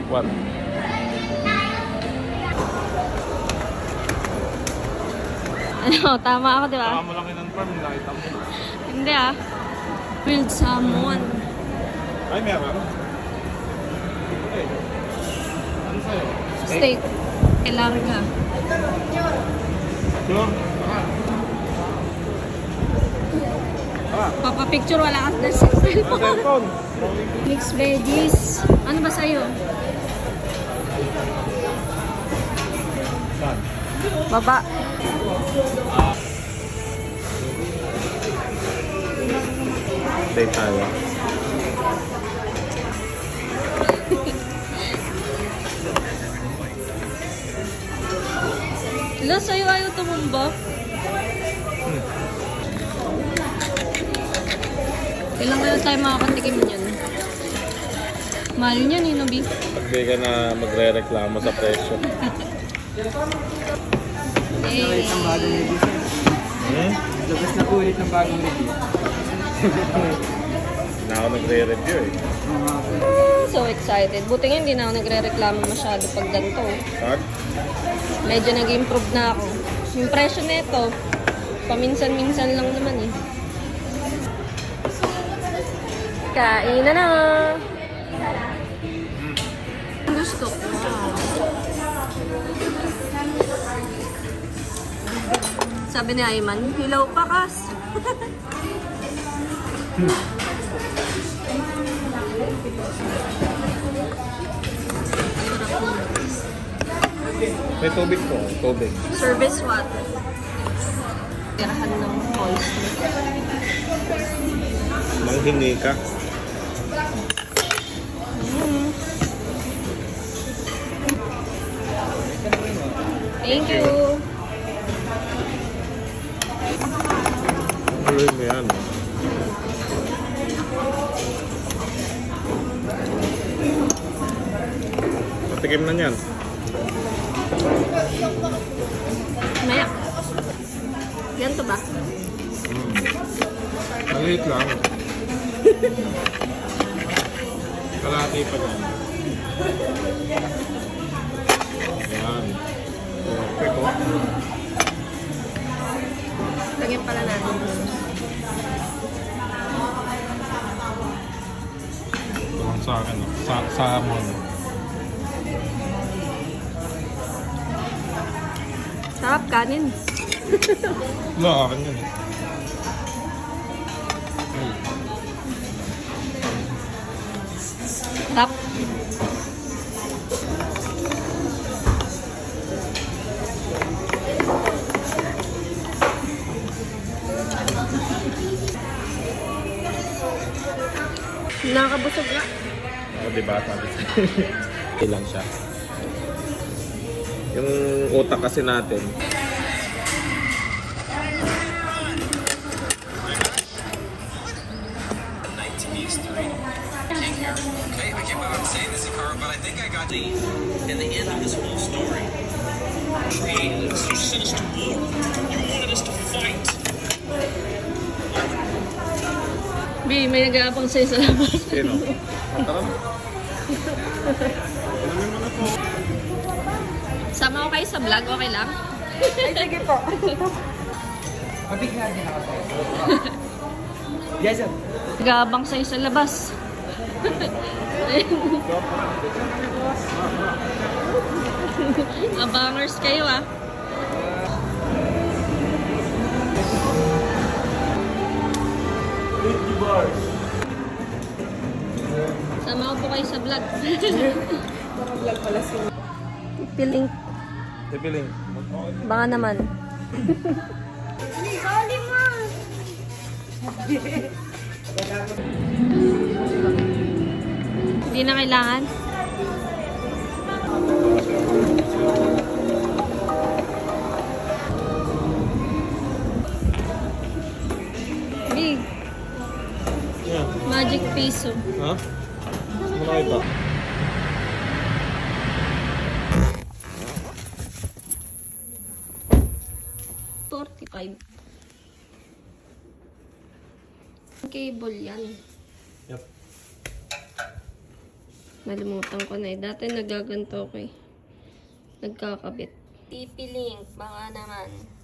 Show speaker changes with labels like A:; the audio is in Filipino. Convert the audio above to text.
A: What?
B: Ano, tama ako, di ba?
A: Saka mo lang in-confirm, nakita mo.
B: Hindi ah. Grilled salmon.
A: Ay, meron. Okay. Ano sa'yo?
B: Steak. Larga.
A: Sure?
B: Papapicture, wala ka sa cellphone.
A: Cellphone.
B: Mixed veggies. Ano ba sa'yo?
A: Saan?
B: Baba.
A: Date tayo.
B: Ilo, sa'yo ayaw tumumba. Kailan kaya tayo makakatikim yan? Mahal niyan, Nobi.
A: Pag di ka na magre-reklamo sa presyo.
B: Hey.
C: Labas na po ulit ng bagong review.
A: Na ako nagre-review eh.
B: So excited. Buti nga hindi na ako nagre-reklamo masyado pag ganito.
A: Tag?
B: Medyo nag-improve na ako. Yung presyo nito, paminsan-minsan lang naman eh. Kain na na! Gusto ko. Sabi ni Ayman, hilaw pa kas.
A: May tubig ko. Tubig.
B: Service water. Tirahan ng calls.
A: Manghingi ka.
B: Thank you.
A: Tuloy mo yan. Patikim na yan.
B: Maya. Ganito ba?
A: Maliit lang. Kalahati pa lang. Yan. Okay po.
B: Lagyan pala natin.
A: Ito lang sa akin. Salmon.
B: Sarap kanin.
A: Wala, akin yun.
B: Sarap. Nakakabusog na.
A: Ako diba? Ilang siya. Yung utak kasi natin.
D: Okay, I can't believe I'm saying this, Icaro, but I think I got the end of this whole story. It's so sinister war. You wanted us to fight.
B: Bi, may nag-aabang sa'yo sa labas.
A: Sino? Tara na. Inumin mo na po.
B: Sama ko kayo sa vlog, okay lang?
C: Ay, sige po. Mabig na din ako tayo. Yes, sir.
B: Nag-aabang sa'yo sa labas. Abangers kayo ah. Sama ko po kayo sa vlog.
C: Para vlog pala sila.
B: Piling.
A: Pipiling.
B: Baka naman. Hindi na kailangan. Big.
A: Yeah.
B: Magic peso.
A: Ha? Muna ito. $45. Cable yan. Yep.
B: Nalimutan ko na eh. Dati nagaganto ko eh. Nagkakabit. TP Link, baka naman.